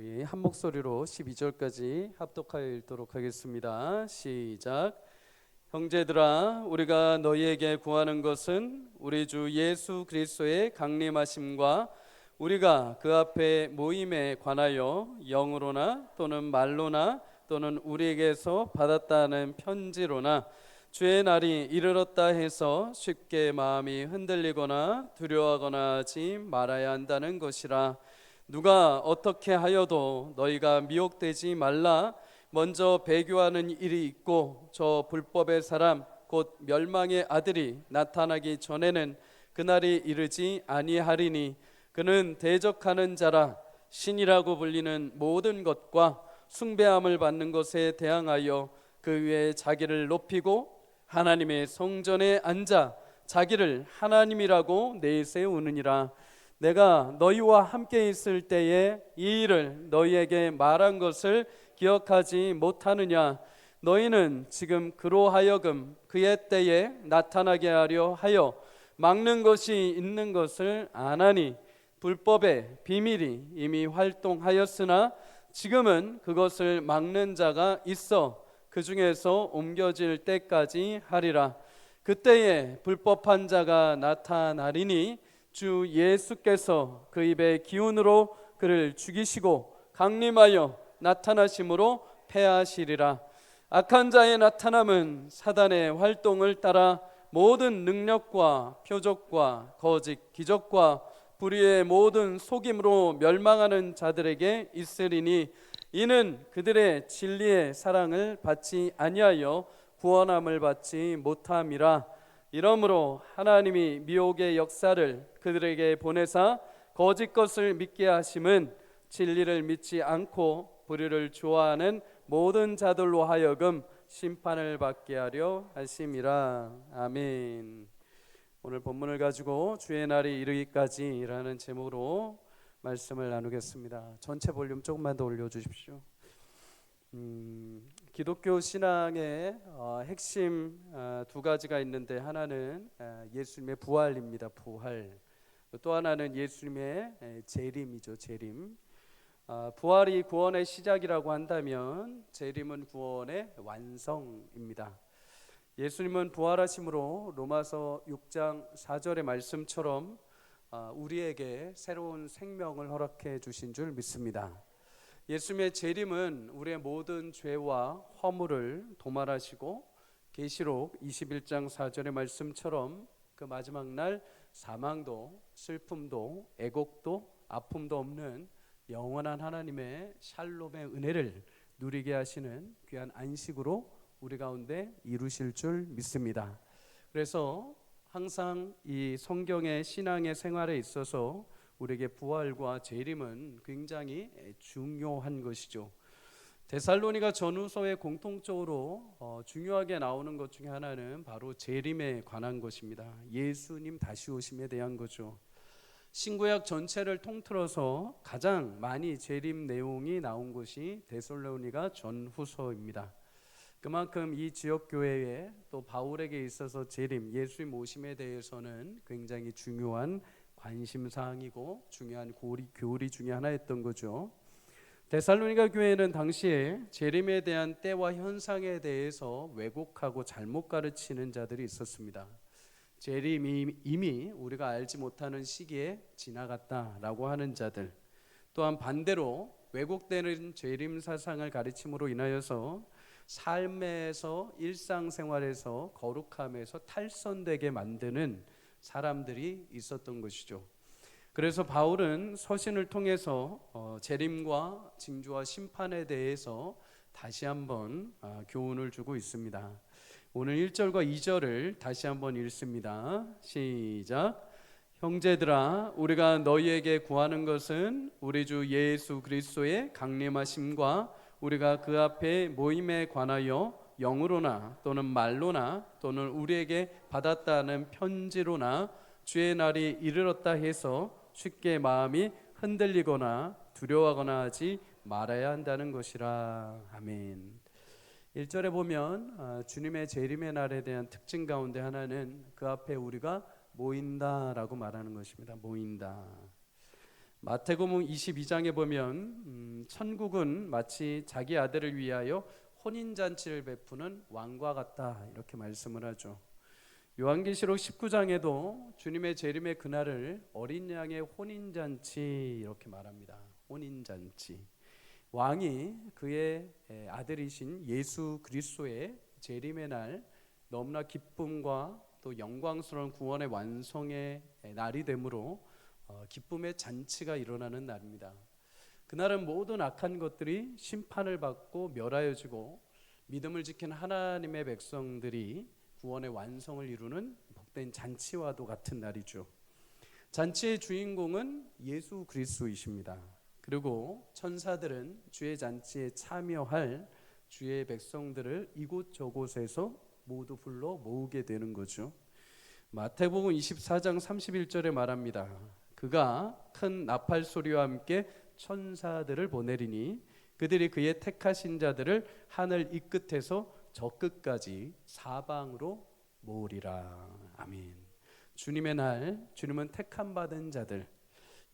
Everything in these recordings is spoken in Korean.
우리 한 목소리로 12절까지 합독하여 읽도록 하겠습니다. 시작. 형제들아, 우리가 너희에게 구하는 것은 우리 주 예수 그리스도의 강림하심과 우리가 그 앞에 모임에 관하여 영으로나 또는 말로나 또는 우리에게서 받았다는 편지로나 주의 날이 이르렀다 해서 쉽게 마음이 흔들리거나 두려워하거나 하지 말아야 한다는 것이라. 누가 어떻게 하여도 너희가 미혹되지 말라. 먼저 배교하는 일이 있고 저 불법의 사람 곧 멸망의 아들이 나타나기 전에는 그날이 이르지 아니하리니 그는 대적하는 자라. 신이라고 불리는 모든 것과 숭배함을 받는 것에 대항하여 그 위에 자기를 높이고 하나님의 성전에 앉아 자기를 하나님이라고 내세우느니라. 내가 너희와 함께 있을 때에 이 일을 너희에게 말한 것을 기억하지 못하느냐. 너희는 지금 그로 하여금 그의 때에 나타나게 하려 하여 막는 것이 있는 것을 아나니 불법의 비밀이 이미 활동하였으나 지금은 그것을 막는 자가 있어 그 중에서 옮겨질 때까지 하리라. 그때에 불법한 자가 나타나리니 주 예수께서 그 입의 기운으로 그를 죽이시고 강림하여 나타나심으로 패하시리라. 악한 자의 나타남은 사단의 활동을 따라 모든 능력과 표적과 거짓 기적과 불의의 모든 속임으로 멸망하는 자들에게 있으리니 이는 그들의 진리의 사랑을 받지 아니하여 구원함을 받지 못함이라. 이러므로 하나님이 미혹의 역사를 그들에게 보내사 거짓 것을 믿게 하심은 진리를 믿지 않고 불의를 좋아하는 모든 자들로 하여금 심판을 받게 하려 하심이라. 아멘. 오늘 본문을 가지고 주의 날이 이르기까지라는 제목으로 말씀을 나누겠습니다. 전체 볼륨 조금만 더 올려주십시오. 기독교 신앙의 핵심 두 가지가 있는데 하나는 예수님의 부활입니다. 부활. 또 하나는 예수님의 재림이죠. 재림. 부활이 구원의 시작이라고 한다면 재림은 구원의 완성입니다. 예수님은 부활하심으로 로마서 6장 4절의 말씀처럼 우리에게 새로운 생명을 허락해 주신 줄 믿습니다. 예수님의 재림은 우리의 모든 죄와 허물을 도말하시고 계시록 21장 4절의 말씀처럼 그 마지막 날 사망도 슬픔도 애곡도 아픔도 없는 영원한 하나님의 샬롬의 은혜를 누리게 하시는 귀한 안식으로 우리 가운데 이루실 줄 믿습니다. 그래서 항상 이 성경의 신앙의 생활에 있어서 우리에게 부활과 재림은 굉장히 중요한 것이죠. 데살로니가 전후서에 공통적으로 중요하게 나오는 것 중에 하나는 바로 재림에 관한 것입니다. 예수님 다시 오심에 대한 거죠. 신구약 전체를 통틀어서 가장 많이 재림 내용이 나온 것이 데살로니가 전후서입니다. 그만큼 이 지역 교회에 또 바울에게 있어서 재림, 예수님 오심에 대해서는 굉장히 중요한 관심사항이고 중요한 교리 중에 하나였던 거죠. 데살로니가 교회는 당시에 재림에 대한 때와 현상에 대해서 왜곡하고 잘못 가르치는 자들이 있었습니다. 재림이 이미 우리가 알지 못하는 시기에 지나갔다라고 하는 자들, 또한 반대로 왜곡되는 재림 사상을 가르침으로 인하여서 삶에서 일상생활에서 거룩함에서 탈선되게 만드는 사람들이 있었던 것이죠. 그래서 바울은 서신을 통해서 재림과 징조와 심판에 대해서 다시 한번 교훈을 주고 있습니다. 오늘 1절과 2절을 다시 한번 읽습니다. 시작. 형제들아, 우리가 너희에게 구하는 것은 우리 주 예수 그리스도의 강림하심과 우리가 그 앞에 모임에 관하여 영으로나 또는 말로나 또는 우리에게 받았다는 편지로나 주의 날이 이르렀다 해서 쉽게 마음이 흔들리거나 두려워하거나 하지 말아야 한다는 것이라. 아멘. 1절에 보면 주님의 재림의 날에 대한 특징 가운데 하나는 그 앞에 우리가 모인다라고 말하는 것입니다. 모인다. 마태복음 22장에 보면 천국은 마치 자기 아들을 위하여 혼인잔치를 베푸는 왕과 같다 이렇게 말씀을 하죠. 요한계시록 19장에도 주님의 재림의 그날을 어린 양의 혼인잔치 이렇게 말합니다. 혼인잔치. 왕이 그의 아들이신 예수 그리스도의 재림의 날 너무나 기쁨과 또 영광스러운 구원의 완성의 날이 되므로 기쁨의 잔치가 일어나는 날입니다. 그날은 모든 악한 것들이 심판을 받고 멸하여지고 믿음을 지킨 하나님의 백성들이 구원의 완성을 이루는 복된 잔치와도 같은 날이죠. 잔치의 주인공은 예수 그리스도이십니다. 그리고 천사들은 주의 잔치에 참여할 주의 백성들을 이곳저곳에서 모두 불러 모으게 되는 거죠. 마태복음 24장 31절에 말합니다. 그가 큰 나팔 소리와 함께 천사들을 보내리니 그들이 그의 택하신 자들을 하늘 이 끝에서 저 끝까지 사방으로 모으리라. 아멘. 주님의 날, 주님은 택함 받은 자들,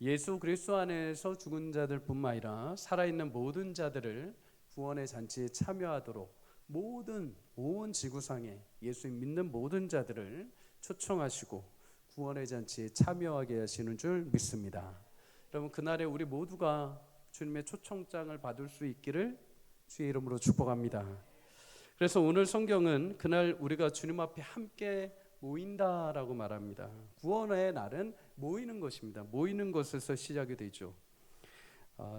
예수 그리스도 안에서 죽은 자들뿐만 아니라 살아있는 모든 자들을 구원의 잔치에 참여하도록 모든 온 지구상에 예수님 믿는 모든 자들을 초청하시고 구원의 잔치에 참여하게 하시는 줄 믿습니다. 여러분, 그날에 우리 모두가 주님의 초청장을 받을 수 있기를 주의 이름으로 축복합니다. 그래서 오늘 성경은 그날 우리가 주님 앞에 함께 모인다라고 말합니다. 구원의 날은 모이는 것입니다. 모이는 것에서 시작이 되죠.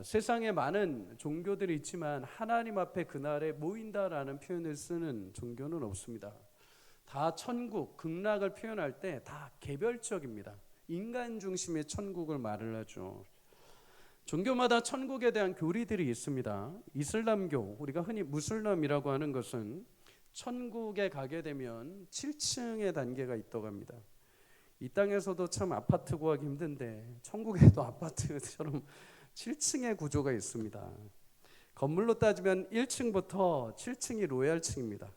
세상에 많은 종교들이 있지만 하나님 앞에 그날에 모인다라는 표현을 쓰는 종교는 없습니다. 다 천국, 극락을 표현할 때 다 개별적입니다. 인간 중심의 천국을 말을 하죠. 종교마다 천국에 대한 교리들이 있습니다. 이슬람교, 우리가 흔히 무슬림이라고 하는 것은 천국에 가게 되면 7층의 단계가 있다고 합니다. 이 땅에서도 참 아파트 구하기 힘든데 천국에도 아파트처럼 7층의 구조가 있습니다. 건물로 따지면 1층부터 7층이 로얄층입니다.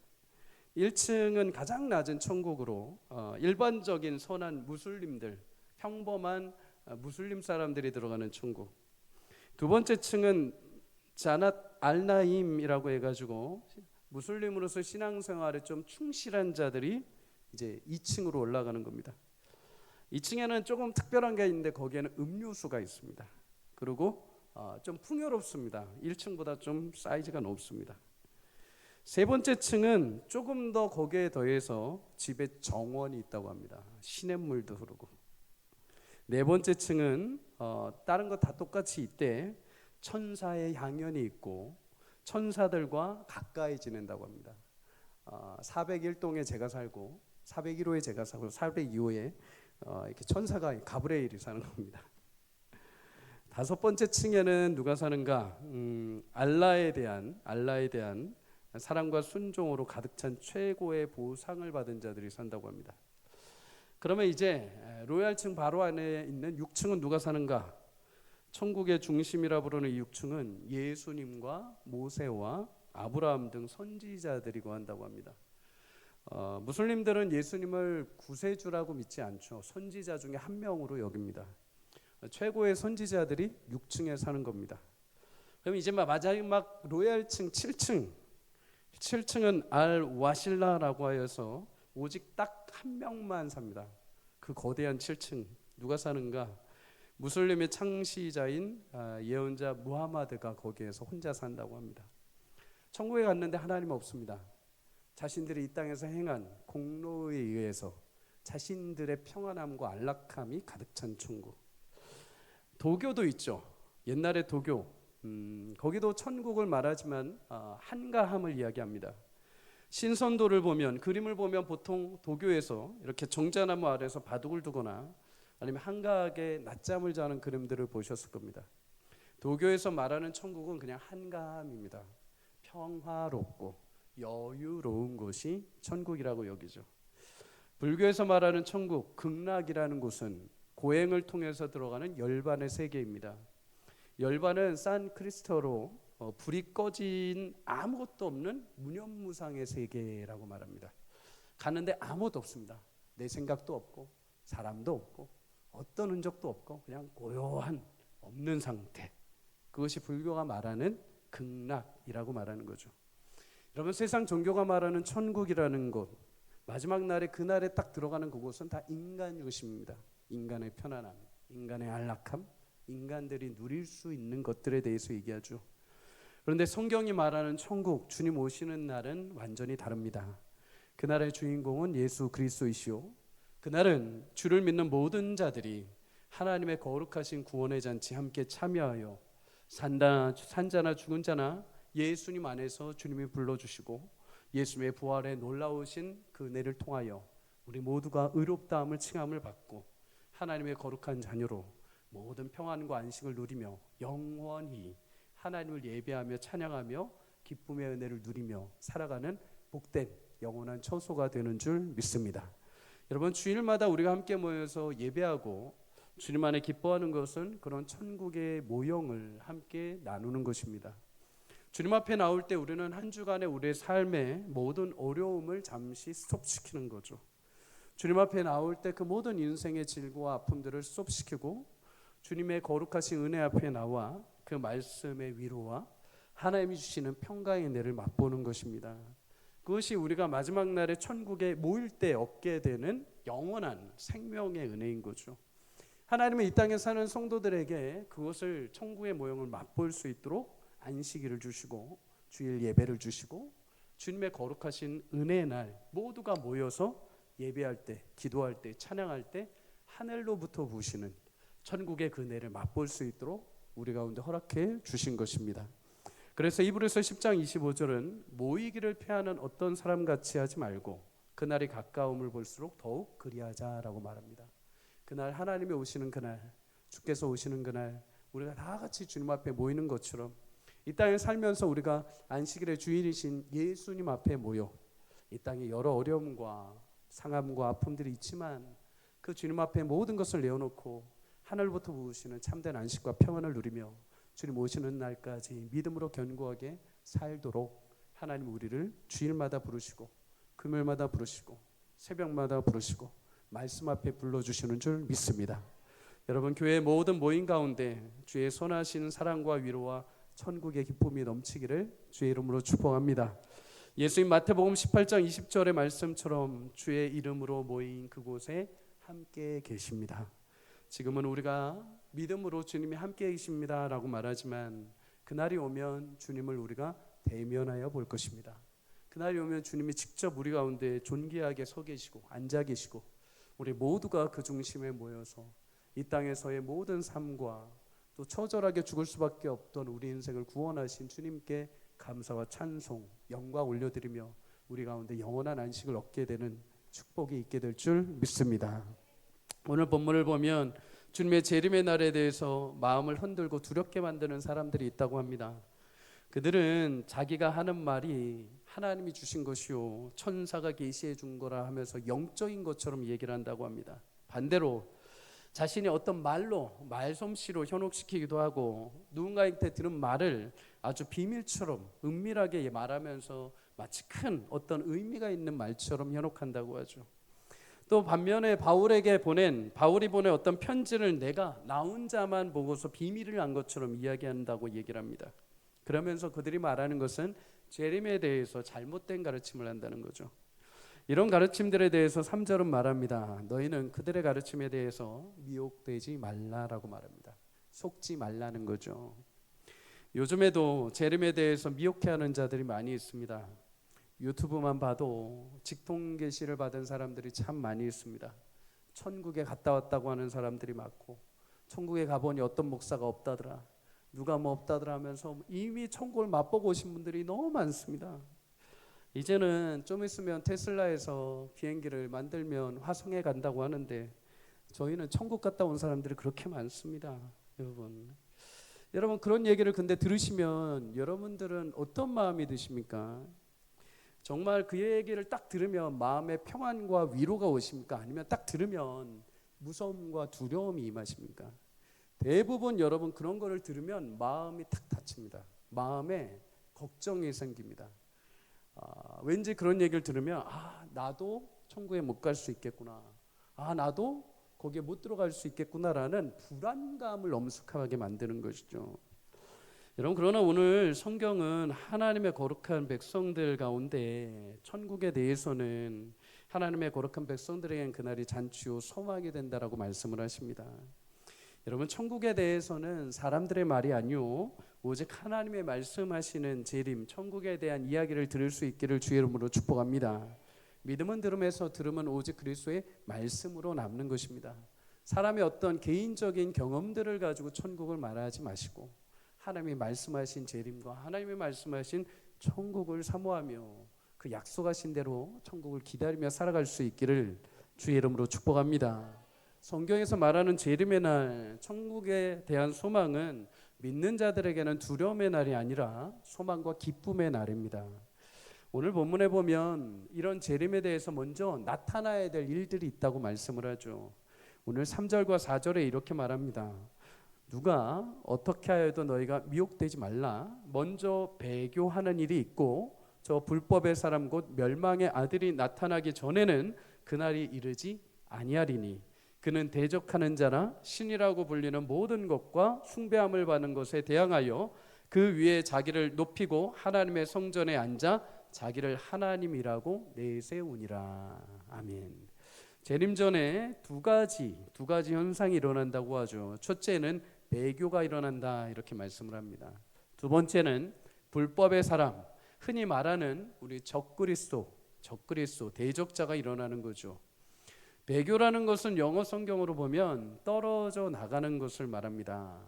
1층은 가장 낮은 천국으로 일반적인 선한 무슬림들, 평범한 무슬림 사람들이 들어가는 천국. 두 번째 층은 자낫 알나임이라고 해가지고 무슬림으로서 신앙생활에 좀 충실한 자들이 이제 2층으로 올라가는 겁니다. 2층에는 조금 특별한 게 있는데 거기에는 음료수가 있습니다. 그리고 좀 풍요롭습니다. 1층보다 좀 사이즈가 높습니다. 세 번째 층은 조금 더 거기에 더해서 집에 정원이 있다고 합니다. 시냇물도 흐르고. 네 번째 층은 다른 거 다 똑같이 있대. 천사의 향연이 있고 천사들과 가까이 지낸다고 합니다. 401동에 제가 살고 401호에 제가 살고 402호에 이렇게 천사가 가브리엘이 사는 겁니다. 다섯 번째 층에는 누가 사는가? 알라에 대한 사랑과 순종으로 가득 찬 최고의 보상을 받은 자들이 산다고 합니다. 그러면 이제 로얄층 바로 안에 있는 6층은 누가 사는가? 천국의 중심이라 부르는 이 6층은 예수님과 모세와 아브라함 등 선지자들이고 한다고 합니다. 무슬림들은 예수님을 구세주라고 믿지 않죠. 선지자 중에 한 명으로 여깁니다. 최고의 선지자들이 6층에 사는 겁니다. 그럼 이제 마지막 로얄층 7층은 알-와실라라고 하여서 오직 딱 한 명만 삽니다. 그 거대한 7층 누가 사는가? 무슬림의 창시자인 예언자 무하마드가 거기에서 혼자 산다고 합니다. 천국에 갔는데 하나님 없습니다. 자신들이 이 땅에서 행한 공로에 의해서 자신들의 평안함과 안락함이 가득 찬 천국. 도교도 있죠. 옛날의 도교. 거기도 천국을 말하지만 한가함을 이야기합니다. 신선도를 보면, 그림을 보면 보통 도교에서 이렇게 정자나무 아래에서 바둑을 두거나 아니면 한가하게 낮잠을 자는 그림들을 보셨을 겁니다. 도교에서 말하는 천국은 그냥 한가함입니다. 평화롭고 여유로운 곳이 천국이라고 여기죠. 불교에서 말하는 천국, 극락이라는 곳은 고행을 통해서 들어가는 열반의 세계입니다. 열반은 산크리스토로 불이 꺼진 아무것도 없는 무념무상의 세계라고 말합니다. 가는데 아무것도 없습니다. 내 생각도 없고 사람도 없고 어떤 흔적도 없고 그냥 고요한 없는 상태. 그것이 불교가 말하는 극락이라고 말하는 거죠. 여러분, 세상 종교가 말하는 천국이라는 곳, 마지막 날에 그날에 딱 들어가는 그곳은 다 인간 중심입니다. 인간의 편안함, 인간의 안락함, 인간들이 누릴 수 있는 것들에 대해서 얘기하죠. 그런데 성경이 말하는 천국, 주님 오시는 날은 완전히 다릅니다. 그날의 주인공은 예수 그리스도이시오. 그날은 주를 믿는 모든 자들이 하나님의 거룩하신 구원의 잔치 함께 참여하여 산자나 죽은 자나 예수님 안에서 주님이 불러주시고 예수님의 부활에 놀라우신 그 은혜를 통하여 우리 모두가 의롭다함을 칭함을 받고 하나님의 거룩한 자녀로 모든 평안과 안식을 누리며 영원히 하나님을 예배하며 찬양하며 기쁨의 은혜를 누리며 살아가는 복된 영원한 처소가 되는 줄 믿습니다. 여러분, 주일마다 우리가 함께 모여서 예배하고 주님 안에 기뻐하는 것은 그런 천국의 모형을 함께 나누는 것입니다. 주님 앞에 나올 때 우리는 한 주간의 우리의 삶의 모든 어려움을 잠시 스톱시키는 거죠. 주님 앞에 나올 때 그 모든 인생의 질고와 아픔들을 스톱시키고 주님의 거룩하신 은혜 앞에 나와 그 말씀의 위로와 하나님이 주시는 평강의 은혜를 맛보는 것입니다. 그것이 우리가 마지막 날에 천국에 모일 때 얻게 되는 영원한 생명의 은혜인 거죠. 하나님은 이 땅에 사는 성도들에게 그것을 천국의 모형을 맛볼 수 있도록 안식일을 주시고 주일 예배를 주시고 주님의 거룩하신 은혜의 날 모두가 모여서 예배할 때, 기도할 때, 찬양할 때 하늘로부터 부으시는 천국의 그 은혜를 맛볼 수 있도록 우리 가운데 허락해 주신 것입니다. 그래서 히브리서 10장 25절은 모이기를 패하는 어떤 사람같이 하지 말고 그날이 가까움을 볼수록 더욱 그리하자라고 말합니다. 그날 하나님이 오시는 그날, 주께서 오시는 그날 우리가 다 같이 주님 앞에 모이는 것처럼 이 땅에 살면서 우리가 안식일의 주일이신 예수님 앞에 모여 이 땅에 여러 어려움과 상함과 아픔들이 있지만 그 주님 앞에 모든 것을 내어놓고 하늘부터 부으시는 참된 안식과 평안을 누리며 주님 오시는 날까지 믿음으로 견고하게 살도록 하나님 우리를 주일마다 부르시고 금요일마다 부르시고 새벽마다 부르시고 말씀 앞에 불러주시는 줄 믿습니다. 여러분, 교회의 모든 모임 가운데 주의 선하신 사랑과 위로와 천국의 기쁨이 넘치기를 주의 이름으로 축복합니다. 예수님 마태복음 18장 20절의 말씀처럼 주의 이름으로 모인 그곳에 함께 계십니다. 지금은 우리가 믿음으로 주님이 함께 계십니다 라고 말하지만 그날이 오면 주님을 우리가 대면하여 볼 것입니다. 그날이 오면 주님이 직접 우리 가운데 존귀하게 서 계시고 앉아 계시고 우리 모두가 그 중심에 모여서 이 땅에서의 모든 삶과 또 처절하게 죽을 수밖에 없던 우리 인생을 구원하신 주님께 감사와 찬송, 영광 올려드리며 우리 가운데 영원한 안식을 얻게 되는 축복이 있게 될 줄 믿습니다. 오늘 본문을 보면 주님의 재림의 날에 대해서 마음을 흔들고 두렵게 만드는 사람들이 있다고 합니다. 그들은 자기가 하는 말이 하나님이 주신 것이요 천사가 계시해 준 거라 하면서 영적인 것처럼 얘기를 한다고 합니다. 반대로 자신이 어떤 말솜씨로 현혹시키기도 하고 누군가한테 들은 말을 아주 비밀처럼 은밀하게 말하면서 마치 큰 어떤 의미가 있는 말처럼 현혹한다고 하죠. 또 반면에 바울이 보낸 어떤 편지를 내가 나 혼자만 보고서 비밀을 안 것처럼 이야기한다고 얘기를 합니다. 그러면서 그들이 말하는 것은 재림에 대해서 잘못된 가르침을 한다는 거죠. 이런 가르침들에 대해서 3절은 말합니다. 너희는 그들의 가르침에 대해서 미혹되지 말라라고 말합니다. 속지 말라는 거죠. 요즘에도 재림에 대해서 미혹해하는 자들이 많이 있습니다. 유튜브만 봐도 직통 계시를 받은 사람들이 참 많이 있습니다. 천국에 갔다 왔다고 하는 사람들이 많고 천국에 가보니 어떤 목사가 없다더라, 누가 뭐 없다더라 하면서 이미 천국을 맛보고 오신 분들이 너무 많습니다. 이제는 좀 있으면 테슬라에서 비행기를 만들면 화성에 간다고 하는데 저희는 천국 갔다 온 사람들이 그렇게 많습니다. 여러분 그런 얘기를 근데 들으시면 여러분들은 어떤 마음이 드십니까? 정말 그 얘기를 딱 들으면 마음의 평안과 위로가 오십니까? 아니면 딱 들으면 무서움과 두려움이 임하십니까? 대부분 여러분 그런 거를 들으면 마음이 탁 닫힙니다. 마음에 걱정이 생깁니다. 왠지 그런 얘기를 들으면 나도 천국에 못 갈 수 있겠구나, 나도 거기에 못 들어갈 수 있겠구나라는 불안감을 엄습하게 만드는 것이죠. 여러분, 그러나 오늘 성경은 하나님의 거룩한 백성들 가운데 천국에 대해서는 하나님의 거룩한 백성들에겐 그날이 잔치 후 소망이 된다라고 말씀을 하십니다. 여러분, 천국에 대해서는 사람들의 말이 아니요 오직 하나님의 말씀하시는 재림, 천국에 대한 이야기를 들을 수 있기를 주의 이름으로 축복합니다. 믿음은 들음에서, 들음은 오직 그리스도의 말씀으로 남는 것입니다. 사람의 어떤 개인적인 경험들을 가지고 천국을 말하지 마시고 하나님이 말씀하신 재림과 하나님이 말씀하신 천국을 사모하며 그 약속하신 대로 천국을 기다리며 살아갈 수 있기를 주의 이름으로 축복합니다. 성경에서 말하는 재림의 날, 천국에 대한 소망은 믿는 자들에게는 두려움의 날이 아니라 소망과 기쁨의 날입니다. 오늘 본문에 보면 이런 재림에 대해서 먼저 나타나야 될 일들이 있다고 말씀을 하죠. 오늘 3절과 4절에 이렇게 말합니다. 누가 어떻게 하여도 너희가 미혹되지 말라. 먼저 배교하는 일이 있고 저 불법의 사람 곧 멸망의 아들이 나타나기 전에는 그날이 이르지 아니하리니 그는 대적하는 자나 신이라고 불리는 모든 것과 숭배함을 받는 것에 대항하여 그 위에 자기를 높이고 하나님의 성전에 앉아 자기를 하나님이라고 내세우니라. 아멘. 재림 전에 두 가지 현상이 일어난다고 하죠. 첫째는 배교가 일어난다 이렇게 말씀을 합니다. 두 번째는 불법의 사람, 흔히 말하는 우리 적그리스도 대적자가 일어나는 거죠. 배교라는 것은 영어 성경으로 보면 떨어져 나가는 것을 말합니다.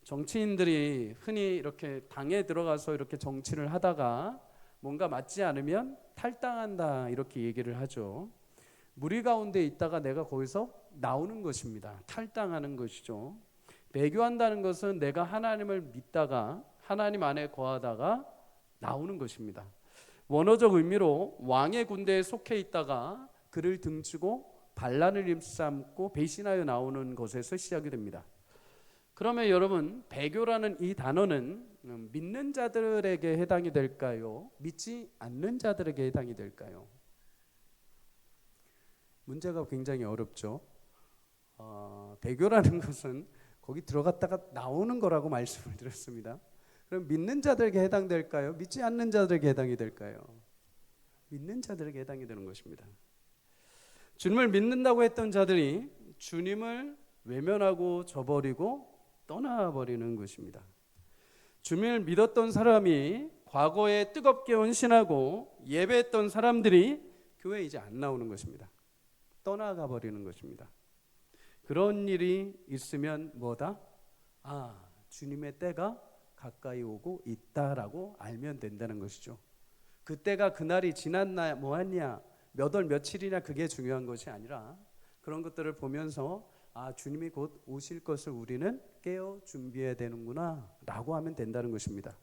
정치인들이 흔히 이렇게 당에 들어가서 이렇게 정치를 하다가 뭔가 맞지 않으면 탈당한다 이렇게 얘기를 하죠. 무리 가운데 있다가 내가 거기서 나오는 것입니다. 탈당하는 것이죠. 배교한다는 것은 내가 하나님을 믿다가 하나님 안에 거하다가 나오는 것입니다. 원어적 의미로 왕의 군대에 속해 있다가 그를 등지고 반란을 일삼고 배신하여 나오는 것에서 시작이 됩니다. 그러면 여러분, 배교라는 이 단어는 믿는 자들에게 해당이 될까요? 믿지 않는 자들에게 해당이 될까요? 문제가 굉장히 어렵죠. 배교라는 것은 거기 들어갔다가 나오는 거라고 말씀을 드렸습니다. 그럼 믿는 자들에게 해당될까요? 믿지 않는 자들에게 해당이 될까요? 믿는 자들에게 해당이 되는 것입니다. 주님을 믿는다고 했던 자들이 주님을 외면하고 저버리고 떠나버리는 것입니다. 주님을 믿었던 사람이 과거에 뜨겁게 헌신하고 예배했던 사람들이 교회에 이제 안 나오는 것입니다. 떠나가 버리는 것입니다. 그런 일이 있으면 뭐다? 주님의 때가 가까이 오고 있다라고 알면 된다는 것이죠. 그때가 그날이 지났나 뭐했냐 몇 월 며칠이냐 그게 중요한 것이 아니라 그런 것들을 보면서 주님이 곧 오실 것을 우리는 깨어 준비해야 되는구나 라고 하면 된다는 것입니다.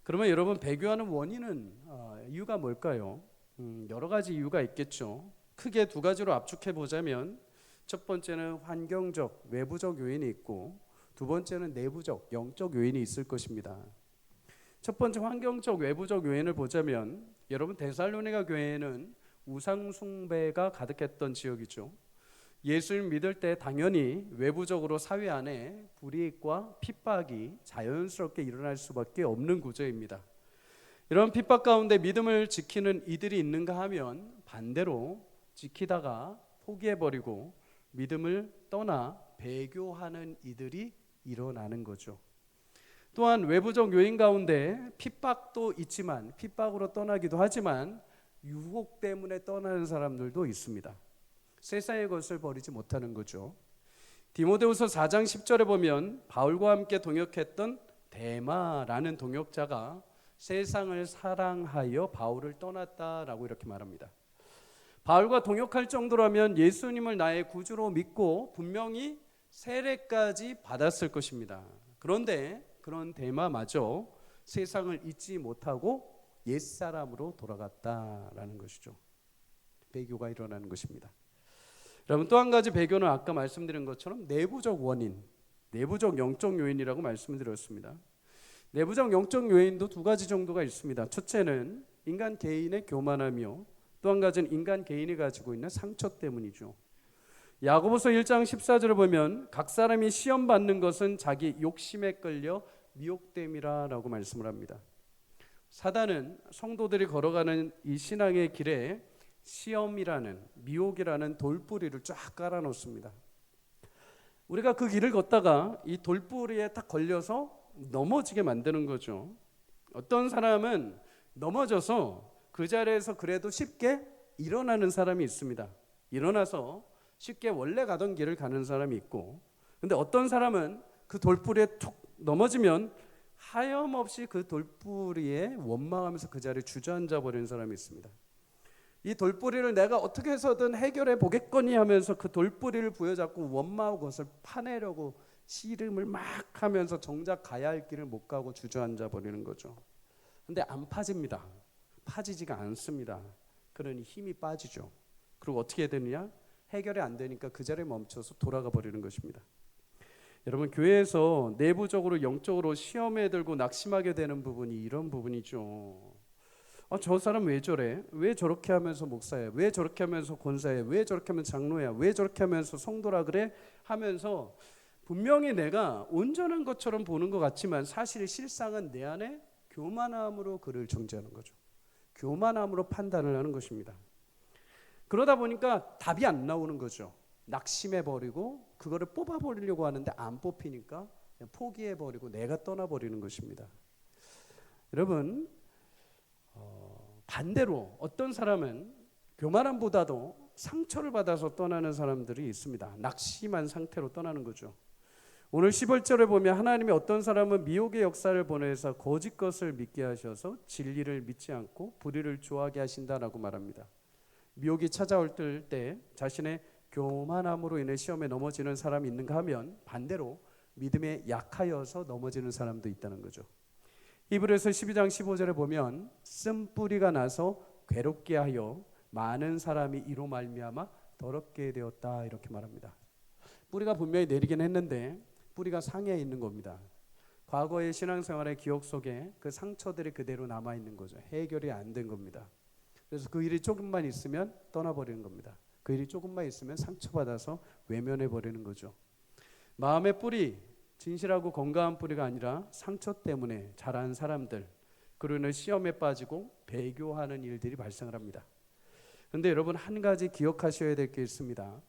그러면 여러분, 배교하는 원인은 이유가 뭘까요? 여러 가지 이유가 있겠죠. 크게 두 가지로 압축해 보자면 첫 번째는 환경적, 외부적 요인이 있고 두 번째는 내부적, 영적 요인이 있을 것입니다. 첫 번째 환경적, 외부적 요인을 보자면 여러분, 데살로니가 교회에는 우상 숭배가 가득했던 지역이죠. 예수를 믿을 때 당연히 외부적으로 사회 안에 불이익과 핍박이 자연스럽게 일어날 수밖에 없는 구조입니다. 이런 핍박 가운데 믿음을 지키는 이들이 있는가 하면 반대로 지키다가 포기해버리고 믿음을 떠나 배교하는 이들이 일어나는 거죠. 또한 외부적 요인 가운데 핍박도 있지만 핍박으로 떠나기도 하지만 유혹 때문에 떠나는 사람들도 있습니다. 세상의 것을 버리지 못하는 거죠. 디모데후서 4장 10절에 보면 바울과 함께 동역했던 데마라는 동역자가 세상을 사랑하여 바울을 떠났다라고 이렇게 말합니다. 바울과 동역할 정도라면 예수님을 나의 구주로 믿고 분명히 세례까지 받았을 것입니다. 그런데 그런 데마마저 세상을 잊지 못하고 옛사람으로 돌아갔다라는 것이죠. 배교가 일어나는 것입니다. 여러분, 또 한 가지 배교는 아까 말씀드린 것처럼 내부적 원인, 내부적 영적 요인이라고 말씀드렸습니다. 내부적 영적 요인도 두 가지 정도가 있습니다. 첫째는 인간 개인의 교만하며 또 한 가지는 인간 개인이 가지고 있는 상처 때문이죠. 야고보서 1장 14절을 보면 각 사람이 시험 받는 것은 자기 욕심에 끌려 미혹됨이라고 말씀을 합니다. 사단은 성도들이 걸어가는 이 신앙의 길에 시험이라는, 미혹이라는 돌뿌리를 쫙 깔아놓습니다. 우리가 그 길을 걷다가 이 돌뿌리에 딱 걸려서 넘어지게 만드는 거죠. 어떤 사람은 넘어져서 그 자리에서 그래도 쉽게 일어나는 사람이 있습니다. 일어나서 쉽게 원래 가던 길을 가는 사람이 있고, 근데 어떤 사람은 그 돌뿌리에 툭 넘어지면 하염없이 그 돌뿌리에 원망하면서 그 자리에 주저앉아 버리는 사람이 있습니다. 이 돌뿌리를 내가 어떻게 해서든 해결해 보겠거니 하면서 그 돌뿌리를 부여잡고 원망하고 그것을 파내려고 씨름을 막 하면서 정작 가야 할 길을 못 가고 주저앉아 버리는 거죠. 근데 안 파집니다. 파지지가 않습니다. 그러니 힘이 빠지죠. 그리고 어떻게 되느냐? 해결이 안 되니까 그 자리에 멈춰서 돌아가 버리는 것입니다. 여러분, 교회에서 내부적으로 영적으로 시험에 들고 낙심하게 되는 부분이 이런 부분이죠. 저 사람 왜 저래? 왜 저렇게 하면서 목사야? 왜 저렇게 하면서 권사야? 왜 저렇게 하면서 장로야? 왜 저렇게 하면서 성도라 그래? 하면서 분명히 내가 온전한 것처럼 보는 것 같지만 사실 실상은 내 안에 교만함으로 그를 정죄하는 거죠. 교만함으로 판단을 하는 것입니다. 그러다 보니까 답이 안 나오는 거죠. 낙심해버리고 그거를 뽑아버리려고 하는데 안 뽑히니까 그냥 포기해버리고 내가 떠나버리는 것입니다. 여러분, 반대로 어떤 사람은 교만함보다도 상처를 받아서 떠나는 사람들이 있습니다. 낙심한 상태로 떠나는 거죠. 오늘 11절에 보면 하나님이 어떤 사람은 미혹의 역사를 보내서 거짓 것을 믿게 하셔서 진리를 믿지 않고 불의를 좋아하게 하신다라고 말합니다. 미혹이 찾아올 때 자신의 교만함으로 인해 시험에 넘어지는 사람이 있는가 하면 반대로 믿음에 약하여서 넘어지는 사람도 있다는 거죠. 히브리서 12장 15절에 보면 쓴뿌리가 나서 괴롭게 하여 많은 사람이 이로 말미암아 더럽게 되었다 이렇게 말합니다. 뿌리가 분명히 내리긴 했는데 뿌리가 상해에 있는 겁니다. 과거의 신앙생활의 기억 속에 그 상처들이 그대로 남아있는 거죠. 해결이 안 된 겁니다. 그래서 그 일이 조금만 있으면 떠나버리는 겁니다. 그 일이 조금만 있으면 상처받아서 외면해버리는 거죠. 마음의 뿌리, 진실하고 건강한 뿌리가 아니라 상처 때문에 자란 사람들, 그로 인해 시험에 빠지고 배교하는 일들이 발생을 합니다. 그런데 여러분, 한 가지 기억하셔야 될 게 있습니다.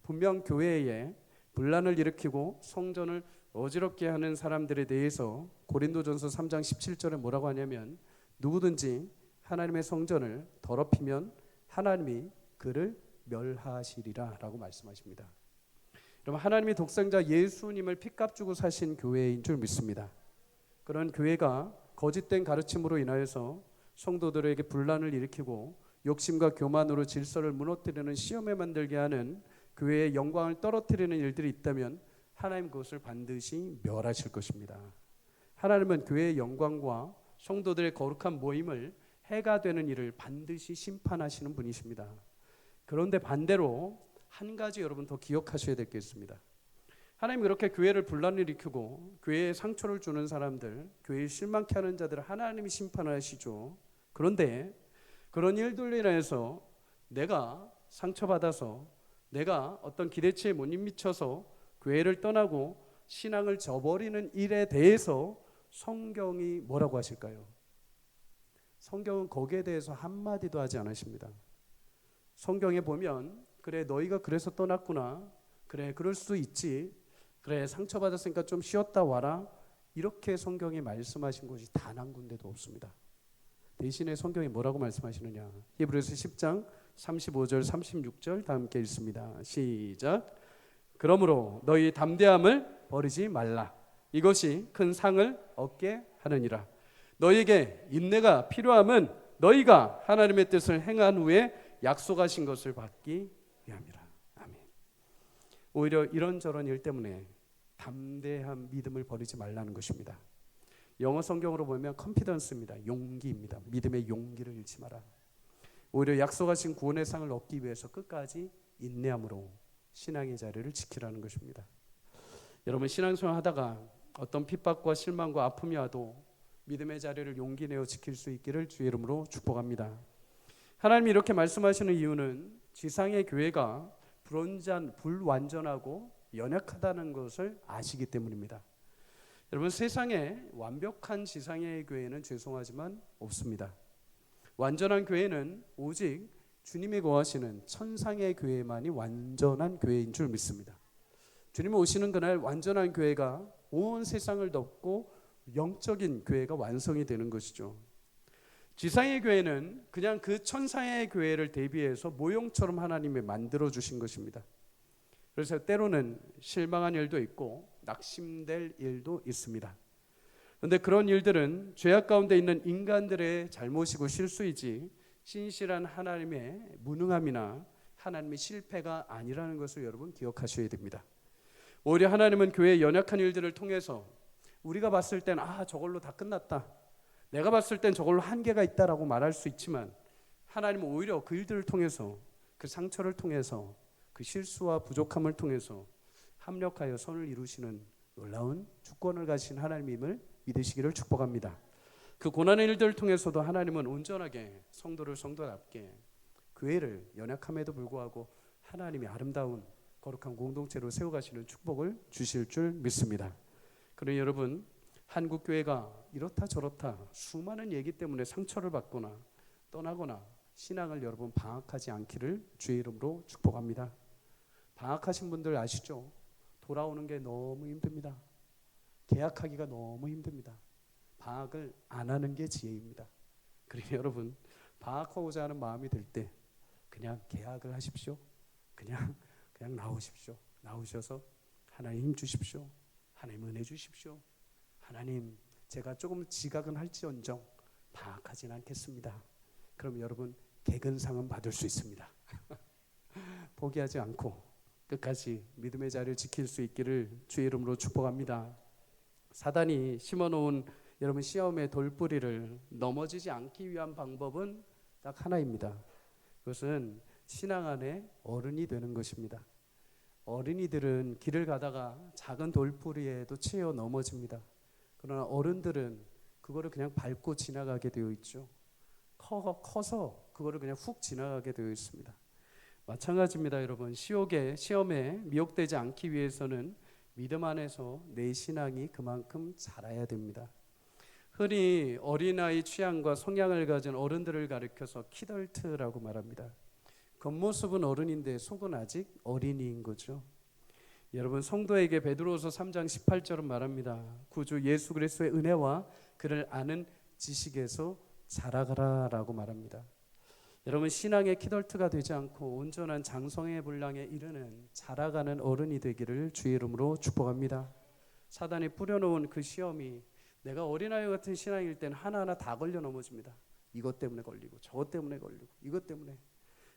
분명 교회에 분란을 일으키고 성전을 어지럽게 하는 사람들에 대해서 고린도전서 3장 17절에 뭐라고 하냐면 누구든지 하나님의 성전을 더럽히면 하나님이 그를 멸하시리라 라고 말씀하십니다. 여러분, 하나님이 독생자 예수님을 핏값 주고 사신 교회인 줄 믿습니다. 그런 교회가 거짓된 가르침으로 인하여서 성도들에게 분란을 일으키고 욕심과 교만으로 질서를 무너뜨리는 시험에 만들게 하는 교회의 영광을 떨어뜨리는 일들이 있다면 하나님 그것을 반드시 멸하실 것입니다. 하나님은 교회의 영광과 성도들의 거룩한 모임을 해가 되는 일을 반드시 심판하시는 분이십니다. 그런데 반대로 한 가지 여러분 더 기억하셔야 될 게 있습니다. 하나님 그렇게 교회를 분란을 일으키고 교회에 상처를 주는 사람들, 교회에 실망케 하는 자들을 하나님이 심판하시죠. 그런데 그런 일들로 인해서 내가 상처받아서 내가 어떤 기대치에 못 미쳐서 교회를 떠나고 신앙을 저버리는 일에 대해서 성경이 뭐라고 하실까요? 성경은 거기에 대해서 한마디도 하지 않으십니다. 성경에 보면 그래 너희가 그래서 떠났구나, 그래 그럴 수 있지, 그래 상처받았으니까 좀 쉬었다 와라, 이렇게 성경이 말씀하신 곳이 단 한 군데도 없습니다. 대신에 성경이 뭐라고 말씀하시느냐, 히브리서 10장 35절 36절 다 함께 읽습니다. 시작. 그러므로 너희 담대함을 버리지 말라. 이것이 큰 상을 얻게 하느니라. 너희에게 인내가 필요함은 너희가 하나님의 뜻을 행한 후에 약속하신 것을 받기 위함이라. 아멘. 오히려 이런저런 일 때문에 담대한 믿음을 버리지 말라는 것입니다. 영어 성경으로 보면 컨피던스입니다. 용기입니다. 믿음의 용기를 잃지 마라. 오히려 약속하신 구원의 상을 얻기 위해서 끝까지 인내함으로 신앙의 자리를 지키라는 것입니다. 여러분, 신앙생활 하다가 어떤 핍박과 실망과 아픔이 와도 믿음의 자리를 용기 내어 지킬 수 있기를 주의 이름으로 축복합니다. 하나님이 이렇게 말씀하시는 이유는 지상의 교회가 불완전하고 연약하다는 것을 아시기 때문입니다. 여러분, 세상에 완벽한 지상의 교회는 죄송하지만 없습니다. 완전한 교회는 오직 주님이 거하시는 천상의 교회만이 완전한 교회인 줄 믿습니다. 주님이 오시는 그날 완전한 교회가 온 세상을 덮고 영적인 교회가 완성이 되는 것이죠. 지상의 교회는 그냥 그 천상의 교회를 대비해서 모형처럼 하나님이 만들어 주신 것입니다. 그래서 때로는 실망한 일도 있고 낙심될 일도 있습니다. 그런데 그런 일들은 죄악 가운데 있는 인간들의 잘못이고 실수이지 신실한 하나님의 무능함이나 하나님의 실패가 아니라는 것을 여러분 기억하셔야 됩니다. 오히려 하나님은 교회의 연약한 일들을 통해서 우리가 봤을 땐 저걸로 다 끝났다, 내가 봤을 땐 저걸로 한계가 있다라고 말할 수 있지만 하나님은 오히려 그 일들을 통해서, 그 상처를 통해서, 그 실수와 부족함을 통해서 합력하여 선을 이루시는 놀라운 주권을 가진 하나님임을 믿으시기를 축복합니다. 그 고난의 일들을 통해서도 하나님은 온전하게 성도를 성도답게 교회를 연약함에도 불구하고 하나님이 아름다운 거룩한 공동체로 세워가시는 축복을 주실 줄 믿습니다. 그러니 여러분, 한국교회가 이렇다 저렇다 수많은 얘기 때문에 상처를 받거나 떠나거나 신앙을 여러분 방학하지 않기를 주의 이름으로 축복합니다. 방학하신 분들 아시죠? 돌아오는 게 너무 힘듭니다. 계약하기가 너무 힘듭니다. 방학을 안 하는 게 지혜입니다. 그러니 여러분, 방학하고자 하는 마음이 들 때 그냥 계약을 하십시오. 그냥 나오십시오. 나오셔서 하나님 힘 주십시오. 하나님 은혜 주십시오. 하나님, 제가 조금 지각은 할지언정 방학하진 않겠습니다. 그럼 여러분 개근상은 받을 수 있습니다. 포기하지 않고 끝까지 믿음의 자리를 지킬 수 있기를 주의 이름으로 축복합니다. 사단이 심어놓은 여러분 시험의 돌뿌리를 넘어지지 않기 위한 방법은 딱 하나입니다. 그것은 신앙 안에 어른이 되는 것입니다. 어린이들은 길을 가다가 작은 돌뿌리에도 치여 넘어집니다. 그러나 어른들은 그거를 그냥 밟고 지나가게 되어 있죠. 커서 그거를 그냥 훅 지나가게 되어 있습니다. 마찬가지입니다. 여러분, 시험에 미혹되지 않기 위해서는 믿음 안에서 내 신앙이 그만큼 자라야 됩니다. 흔히 어린아이 취향과 성향을 가진 어른들을 가리켜서 키덜트라고 말합니다. 겉모습은 어른인데 속은 아직 어린이인 거죠. 여러분, 성도에게 베드로후서 3장 18절은 말합니다. 구주 예수 그리스도의 은혜와 그를 아는 지식에서 자라가라라고 말합니다. 여러분, 신앙의 키덜트가 되지 않고 온전한 장성의 분량에 이르는 자라가는 어른이 되기를 주의 이름으로 축복합니다. 사단이 뿌려놓은 그 시험이 내가 어린아이 같은 신앙일 때는 하나하나 다 걸려 넘어집니다. 이것 때문에 걸리고 저것 때문에 걸리고 이것 때문에.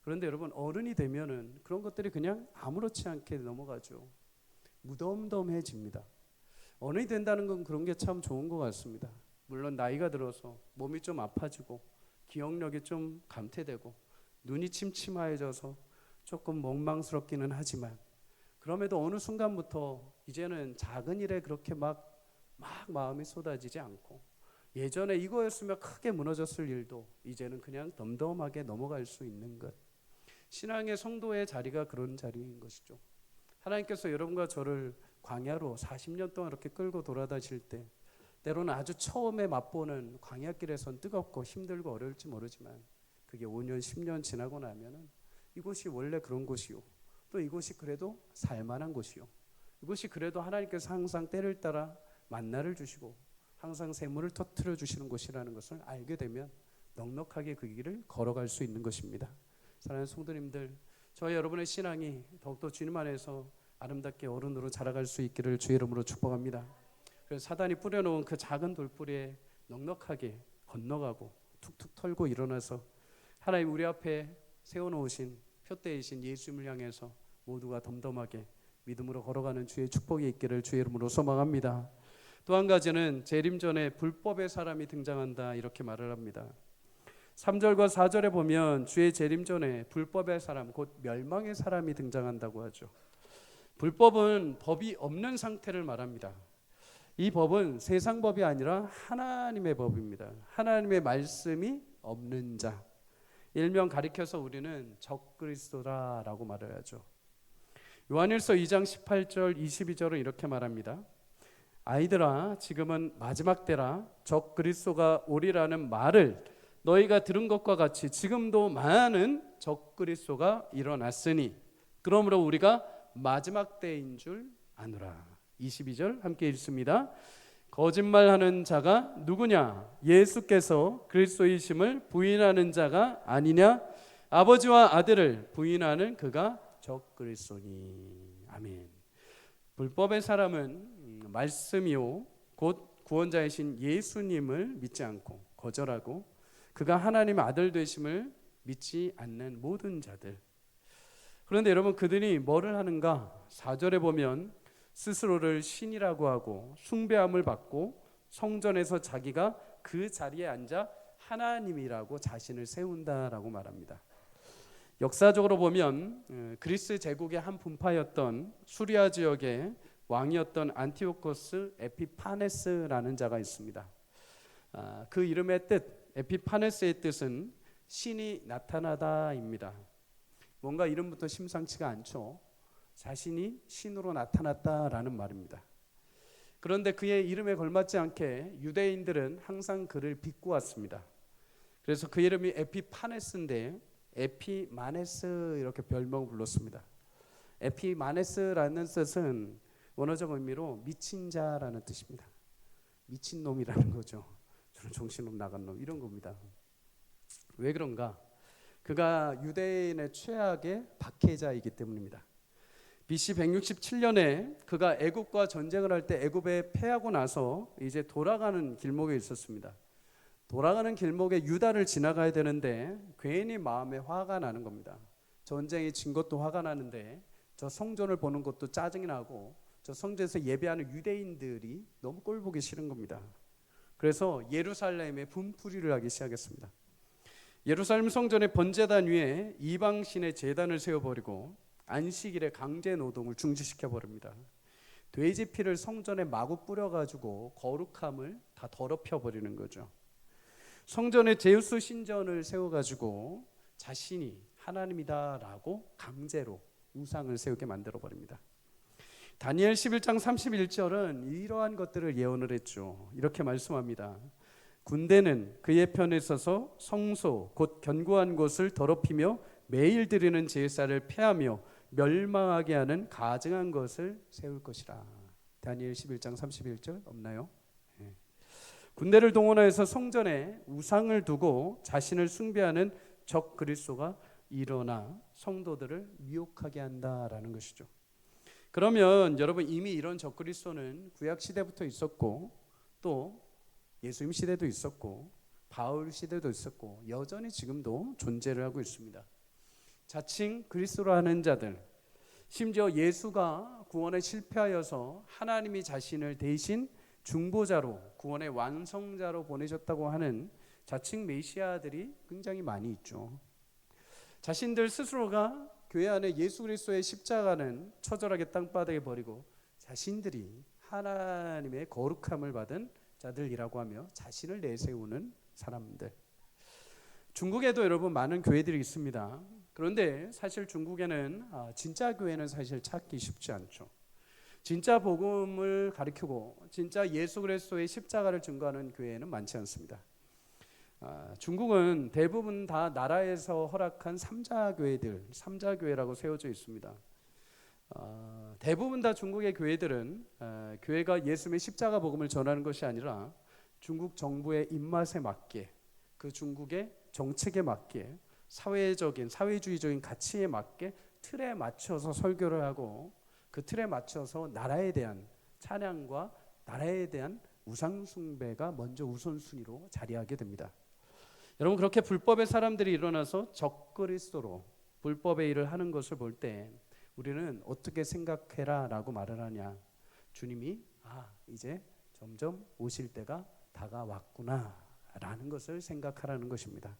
그런데 여러분, 어른이 되면은 그런 것들이 그냥 아무렇지 않게 넘어가죠. 무덤덤해집니다. 어른이 된다는 건 그런 게 참 좋은 것 같습니다. 물론 나이가 들어서 몸이 좀 아파지고 기억력이 좀 감퇴되고 눈이 침침해져서 조금 멍망스럽기는 하지만, 그럼에도 어느 순간부터 이제는 작은 일에 그렇게 막 마음이 쏟아지지 않고, 예전에 이거였으면 크게 무너졌을 일도 이제는 그냥 덤덤하게 넘어갈 수 있는 것. 신앙의 성도의 자리가 그런 자리인 것이죠. 하나님께서 여러분과 저를 광야로 40년 동안 이렇게 끌고 돌아다실 때, 때로는 아주 처음에 맛보는 광야길에선 뜨겁고 힘들고 어려울지 모르지만 그게 5년 10년 지나고 나면은 이곳이 원래 그런 곳이요, 또 이곳이 그래도 살만한 곳이요, 이곳이 그래도 하나님께서 항상 때를 따라 만나를 주시고 항상 샘물을 터뜨려 주시는 곳이라는 것을 알게 되면 넉넉하게 그 길을 걸어갈 수 있는 것입니다. 사랑하는 성도님들, 저와 여러분의 신앙이 더욱더 주님 안에서 아름답게 어른으로 자라갈 수 있기를 주의 이름으로 축복합니다. 그래서 사단이 뿌려놓은 그 작은 돌뿌리에 넉넉하게 건너가고 툭툭 털고 일어나서 하나님 우리 앞에 세워놓으신 표대이신 예수님을 향해서 모두가 덤덤하게 믿음으로 걸어가는 주의 축복이 있기를 주의 이름으로 소망합니다. 또 한 가지는 재림 전에 불법의 사람이 등장한다, 이렇게 말을 합니다. 3절과 4절에 보면 주의 재림 전에 불법의 사람, 곧 멸망의 사람이 등장한다고 하죠. 불법은 법이 없는 상태를 말합니다. 이 법은 세상 법이 아니라 하나님의 법입니다. 하나님의 말씀이 없는 자, 일명 가리켜서 우리는 적그리스도라라고 말을 하죠. 요한일서 2장 18절 22절은 이렇게 말합니다. 아이들아 지금은 마지막 때라 적 그리스도가 오리라는 말을 너희가 들은 것과 같이 지금도 많은 적 그리스도가 일어났으니 그러므로 우리가 마지막 때인 줄 아노라. 22절 함께 읽습니다. 거짓말하는 자가 누구냐? 예수께서 그리스도이심을 부인하는 자가 아니냐? 아버지와 아들을 부인하는 그가 적 그리스도니. 아멘. 불법의 사람은 말씀이요 곧 구원자이신 예수님을 믿지 않고 거절하고 그가 하나님의 아들 되심을 믿지 않는 모든 자들. 그런데 여러분 그들이 뭐를 하는가? 4절에 보면 스스로를 신이라고 하고 숭배함을 받고 성전에서 자기가 그 자리에 앉아 하나님이라고 자신을 세운다라고 말합니다. 역사적으로 보면 그리스 제국의 한 분파였던 수리아 지역의 왕이었던 안티오코스 에피파네스라는 자가 있습니다. 그 이름의 뜻, 에피파네스의 뜻은 신이 나타나다입니다. 뭔가 이름부터 심상치가 않죠. 자신이 신으로 나타났다라는 말입니다. 그런데 그의 이름에 걸맞지 않게 유대인들은 항상 그를 비꼬았습니다. 그래서 그 이름이 에피파네스인데 에피마네스 이렇게 별명을 불렀습니다. 에피마네스라는 뜻은 원어적 의미로 미친 자라는 뜻입니다. 미친 놈이라는 거죠. 저는 정신없 나간 놈 이런 겁니다. 왜 그런가? 그가 유대인의 최악의 박해자이기 때문입니다. BC 167년에 그가 애굽과 전쟁을 할 때 애굽에 패하고 나서 이제 돌아가는 길목에 있었습니다. 돌아가는 길목에 유다를 지나가야 되는데 괜히 마음에 화가 나는 겁니다. 전쟁이 진 것도 화가 나는데 저 성전을 보는 것도 짜증이 나고 저 성전에서 예배하는 유대인들이 너무 꼴보기 싫은 겁니다. 그래서 예루살렘에 분풀이를 하기 시작했습니다. 예루살렘 성전의 번제단 위에 이방신의 제단을 세워버리고 안식일에 강제 노동을 중지시켜 버립니다. 돼지 피를 성전에 마구 뿌려가지고 거룩함을 다 더럽혀 버리는 거죠. 성전에 제우스 신전을 세워가지고 자신이 하나님이다라고 강제로 우상을 세우게 만들어 버립니다. 다니엘 11장 31절은 이러한 것들을 예언을 했죠. 이렇게 말씀합니다. 군대는 그의 편에 서서 성소 곧 견고한 곳을 더럽히며 매일 드리는 제사를 폐하며 멸망하게 하는 가증한 것을 세울 것이라. 다니엘 11장 31절 없나요? 네. 군대를 동원해서 성전에 우상을 두고 자신을 숭배하는 적 그리스도가 일어나 성도들을 미혹하게 한다라는 것이죠. 그러면 여러분 이미 이런 적 그리스도는 구약 시대부터 있었고 또 예수님 시대도 있었고 바울 시대도 있었고 여전히 지금도 존재를 하고 있습니다. 자칭 그리스도로 하는 자들, 심지어 예수가 구원에 실패하여서 하나님이 자신을 대신 중보자로 구원의 완성자로 보내셨다고 하는 자칭 메시아들이 굉장히 많이 있죠. 자신들 스스로가 교회 안에 예수 그리스도의 십자가는 처절하게 땅바닥에 버리고 자신들이 하나님의 거룩함을 받은 자들이라고 하며 자신을 내세우는 사람들. 중국에도 여러분 많은 교회들이 있습니다. 그런데 사실 중국에는 진짜 교회는 사실 찾기 쉽지 않죠. 진짜 복음을 가르치고 진짜 예수 그리스도의 십자가를 증거하는 교회는 많지 않습니다. 중국은 대부분 다 나라에서 허락한 삼자교회들, 삼자교회라고 세워져 있습니다. 대부분 다 중국의 교회들은 교회가 예수님의 십자가 복음을 전하는 것이 아니라 중국 정부의 입맛에 맞게 그 중국의 정책에 맞게 사회주의적인 가치에 맞게 틀에 맞춰서 설교를 하고 그 틀에 맞춰서 나라에 대한 찬양과 나라에 대한 우상 숭배가 먼저 우선순위로 자리하게 됩니다. 여러분 그렇게 불법의 사람들이 일어나서 적그리스도로 불법의 일을 하는 것을 볼 때 우리는 어떻게 생각해라 라고 말을 하냐. 주님이 이제 점점 오실 때가 다가왔구나 라는 것을 생각하라는 것입니다.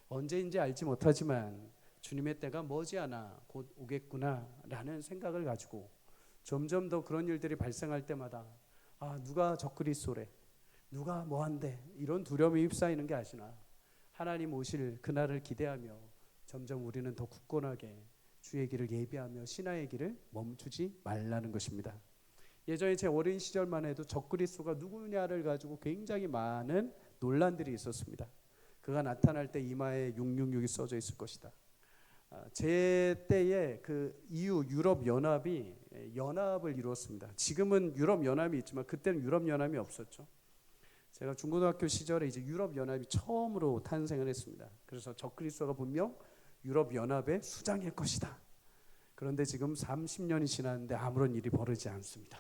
언제인지 알지 못하지만 주님의 때가 머지않아 곧 오겠구나 라는 생각을 가지고 점점 더 그런 일들이 발생할 때마다 누가 적그리스도래, 누가 뭐한대, 이런 두려움이 휩싸이는 게 아시나 하나님 오실 그날을 기대하며 점점 우리는 더 굳건하게 주의 길을 예비하며 신하의 길을 멈추지 말라는 것입니다. 예전에 제 어린 시절만 해도 적그리스도가 누구냐를 가지고 굉장히 많은 논란들이 있었습니다. 그가 나타날 때 이마에 666이 써져 있을 것이다. 제 때에 그 EU 유럽 연합이 연합을 이루었습니다. 지금은 유럽 연합이 있지만 그때는 유럽 연합이 없었죠. 제가 중고등학교 시절에 이제 유럽 연합이 처음으로 탄생을 했습니다. 그래서 적그리스도가 분명 유럽 연합의 수장일 것이다. 그런데 지금 30년이 지났는데 아무런 일이 벌어지지 않습니다.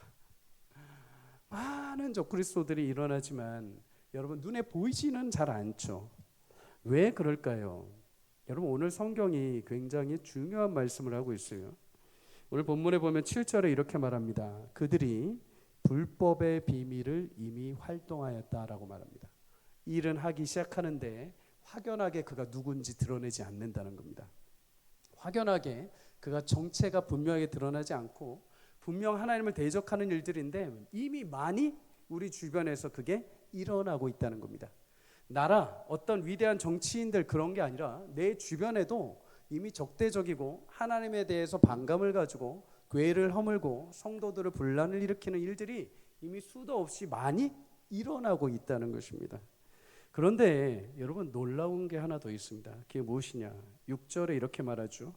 많은 적그리스도들이 일어나지만 여러분 눈에 보이지는 잘 않죠. 왜 그럴까요? 여러분 오늘 성경이 굉장히 중요한 말씀을 하고 있어요. 오늘 본문에 보면 7절에 이렇게 말합니다. 그들이 불법의 비밀을 이미 활동하였다라고 말합니다. 일은 하기 시작하는데 확연하게 그가 누군지 드러내지 않는다는 겁니다. 확연하게 그가 정체가 분명하게 드러나지 않고 분명 하나님을 대적하는 일들인데 이미 많이 우리 주변에서 그게 일어나고 있다는 겁니다. 나라 어떤 위대한 정치인들 그런 게 아니라 내 주변에도 이미 적대적이고 하나님에 대해서 반감을 가지고 교회를 허물고 성도들을 분란을 일으키는 일들이 이미 수도 없이 많이 일어나고 있다는 것입니다. 그런데 여러분 놀라운 게 하나 더 있습니다. 그게 무엇이냐? 6절에 이렇게 말하죠.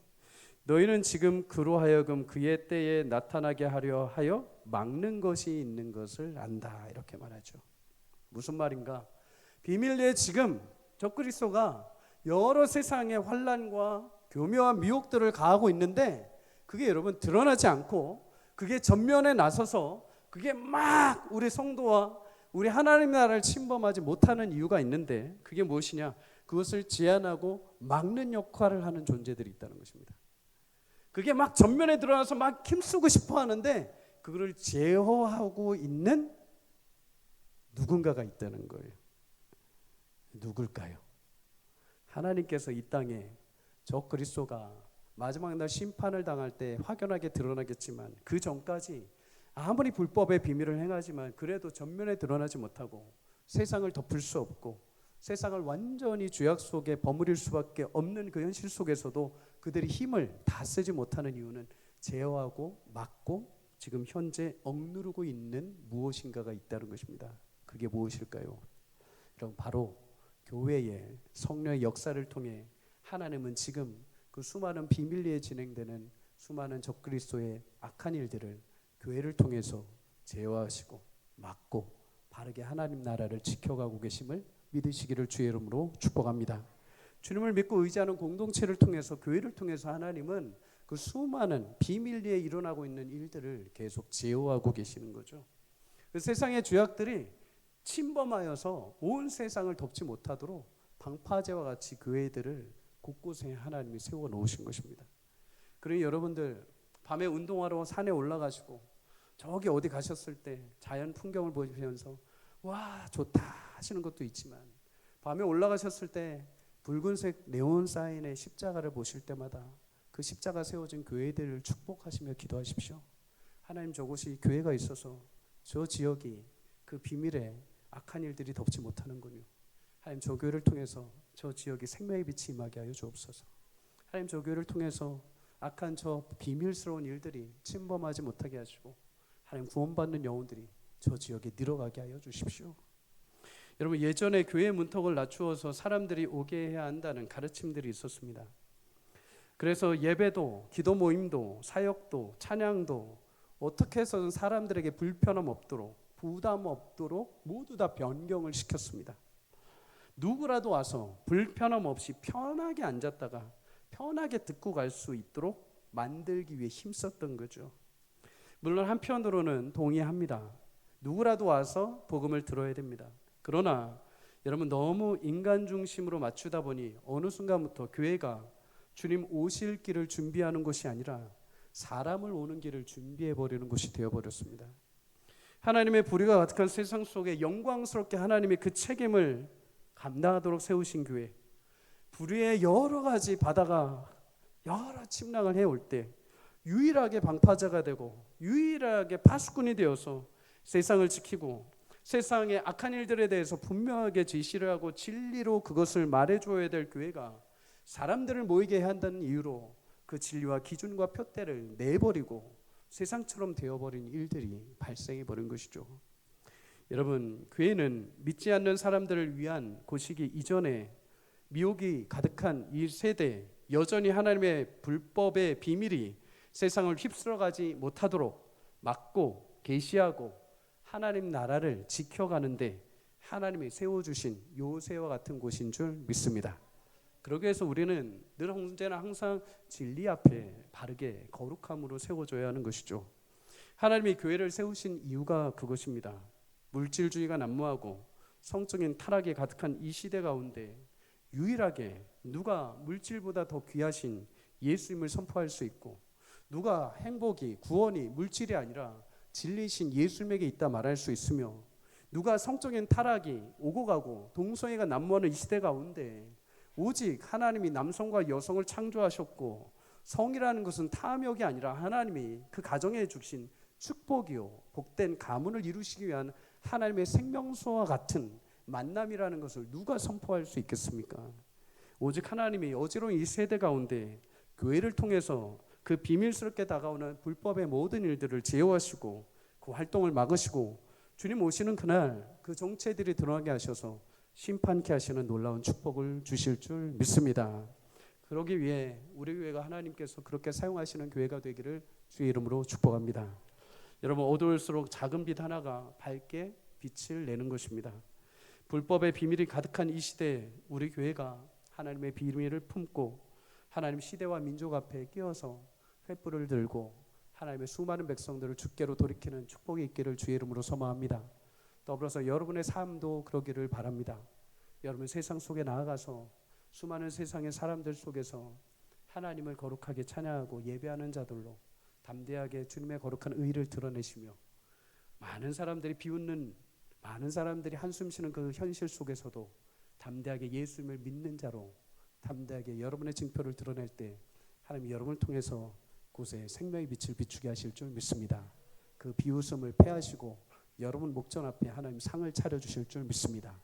너희는 지금 그로 하여금 그의 때에 나타나게 하려 하여 막는 것이 있는 것을 안다. 이렇게 말하죠. 무슨 말인가? 비밀리에 지금 적그리스도가 여러 세상의 환난과 교묘한 미혹들을 가하고 있는데 그게 여러분 드러나지 않고 그게 전면에 나서서 그게 막 우리 성도와 우리 하나님 나라를 침범하지 못하는 이유가 있는데 그게 무엇이냐? 그것을 제한하고 막는 역할을 하는 존재들이 있다는 것입니다. 그게 막 전면에 드러나서 막 힘쓰고 싶어 하는데 그거를 제어하고 있는 누군가가 있다는 거예요. 누굴까요? 하나님께서 이 땅에 적그리스도가 마지막 날 심판을 당할 때 확연하게 드러나겠지만 그 전까지 아무리 불법의 비밀을 행하지만 그래도 전면에 드러나지 못하고 세상을 덮을 수 없고 세상을 완전히 죄악 속에 버무릴 수밖에 없는 그 현실 속에서도 그들이 힘을 다 쓰지 못하는 이유는 제어하고 막고 지금 현재 억누르고 있는 무엇인가가 있다는 것입니다. 그게 무엇일까요? 여러분 바로 교회의 성령의 역사를 통해 하나님은 지금 그 수많은 비밀리에 진행되는 수많은 적그리스도의 악한 일들을 교회를 통해서 제어하시고 막고 바르게 하나님 나라를 지켜가고 계심을 믿으시기를 주의 이름으로 축복합니다. 주님을 믿고 의지하는 공동체를 통해서 교회를 통해서 하나님은 그 수많은 비밀리에 일어나고 있는 일들을 계속 제어하고 계시는 거죠. 그 세상의 죄악들이 침범하여서 온 세상을 덮지 못하도록 방파제와 같이 교회들을 곳곳에 하나님이 세워 놓으신 것입니다. 그러니 여러분들 밤에 운동하러 산에 올라가시고 저기 어디 가셨을 때 자연 풍경을 보시면서 와 좋다 하시는 것도 있지만 밤에 올라가셨을 때 붉은색 네온 사인의 십자가를 보실 때마다 그 십자가 세워진 교회들을 축복하시며 기도하십시오. 하나님 저곳이 교회가 있어서 저 지역이 그 비밀에 악한 일들이 덮지 못하는군요. 하나님 저 교회를 통해서 저 지역이 생명의 빛이 임하게 하여 주옵소서. 하나님 저 교회를 통해서 악한 저 비밀스러운 일들이 침범하지 못하게 하시고 하나님 구원받는 영혼들이 저 지역에 늘어가게 하여 주십시오. 여러분 예전에 교회 문턱을 낮추어서 사람들이 오게 해야 한다는 가르침들이 있었습니다. 그래서 예배도 기도 모임도 사역도 찬양도 어떻게 해서든 사람들에게 불편함 없도록 부담 없도록 모두 다 변경을 시켰습니다. 누구라도 와서 불편함 없이 편하게 앉았다가 편하게 듣고 갈 수 있도록 만들기 위해 힘썼던 거죠. 물론 한편으로는 동의합니다. 누구라도 와서 복음을 들어야 됩니다. 그러나 여러분 너무 인간 중심으로 맞추다 보니 어느 순간부터 교회가 주님 오실 길을 준비하는 것이 아니라 사람을 오는 길을 준비해버리는 것이 되어버렸습니다. 하나님의 불의가 가득한 세상 속에 영광스럽게 하나님의 그 책임을 감당하도록 세우신 교회, 불의의 여러 가지 바다가 여러 침략을 해올 때 유일하게 방파제가 되고 유일하게 파수꾼이 되어서 세상을 지키고 세상의 악한 일들에 대해서 분명하게 지시를 하고 진리로 그것을 말해줘야 될 교회가 사람들을 모이게 해야 한다는 이유로 그 진리와 기준과 표대를 내버리고 세상처럼 되어버린 일들이 발생해 버린 것이죠. 여러분, 교회는 믿지 않는 사람들을 위한 곳이기 이전에 미혹이 가득한 이 세대, 여전히 하나님의 불법의 비밀이 세상을 휩쓸어가지 못하도록 막고 계시하고 하나님 나라를 지켜가는데 하나님이 세워주신 요새와 같은 곳인 줄 믿습니다. 그러기 위해서 우리는 늘 언제나 항상 진리 앞에 바르게 거룩함으로 세워줘야 하는 것이죠. 하나님이 교회를 세우신 이유가 그것입니다. 물질주의가 난무하고 성적인 타락이 가득한 이 시대 가운데 유일하게 누가 물질보다 더 귀하신 예수님을 선포할 수 있고, 누가 행복이, 구원이 물질이 아니라 진리이신 예수님에게 있다 말할 수 있으며, 누가 성적인 타락이 오고 가고 동성애가 난무하는 이 시대 가운데 오직 하나님이 남성과 여성을 창조하셨고 성이라는 것은 탐욕이 아니라 하나님이 그 가정에 주신 축복이요 복된 가문을 이루시기 위한 하나님의 생명수와 같은 만남이라는 것을 누가 선포할 수 있겠습니까? 오직 하나님이 어지러운 이 세대 가운데 교회를 통해서 그 비밀스럽게 다가오는 불법의 모든 일들을 제어하시고 그 활동을 막으시고 주님 오시는 그날 그 정체들이 드러나게 하셔서 심판케 하시는 놀라운 축복을 주실 줄 믿습니다. 그러기 위해 우리 교회가 하나님께서 그렇게 사용하시는 교회가 되기를 주의 이름으로 축복합니다. 여러분, 어두울수록 작은 빛 하나가 밝게 빛을 내는 것입니다. 불법의 비밀이 가득한 이 시대에 우리 교회가 하나님의 비밀을 품고 하나님 시대와 민족 앞에 끼어서 횃불을 들고 하나님의 수많은 백성들을 주께로 돌이키는 축복이 있기를 주의 이름으로 소망합니다. 더불어서 여러분의 삶도 그러기를 바랍니다. 여러분 세상 속에 나아가서 수많은 세상의 사람들 속에서 하나님을 거룩하게 찬양하고 예배하는 자들로 담대하게 주님의 거룩한 의를 드러내시며 많은 사람들이 비웃는, 많은 사람들이 한숨 쉬는 그 현실 속에서도 담대하게 예수님을 믿는 자로 담대하게 여러분의 증표를 드러낼 때 하나님이 여러분을 통해서 곳에 생명의 빛을 비추게 하실 줄 믿습니다. 그 비웃음을 패하시고 여러분 목전 앞에 하나님 상을 차려주실 줄 믿습니다.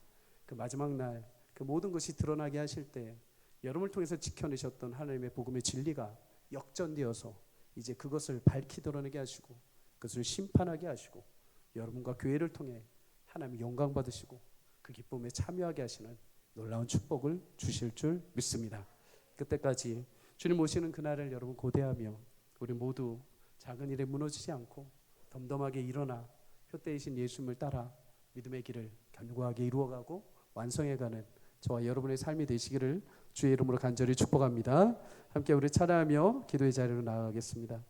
그 마지막 날 그 모든 것이 드러나게 하실 때 여러분을 통해서 지켜내셨던 하나님의 복음의 진리가 역전되어서 이제 그것을 밝히 드러내게 하시고 그것을 심판하게 하시고 여러분과 교회를 통해 하나님의 영광 받으시고 그 기쁨에 참여하게 하시는 놀라운 축복을 주실 줄 믿습니다. 그때까지 주님 오시는 그날을 여러분 고대하며 우리 모두 작은 일에 무너지지 않고 덤덤하게 일어나 표대이신 예수님을 따라 믿음의 길을 견고하게 이루어가고 완성해가는 저와 여러분의 삶이 되시기를 주의 이름으로 간절히 축복합니다. 함께 우리 찬양하며 기도의 자리로 나아가겠습니다.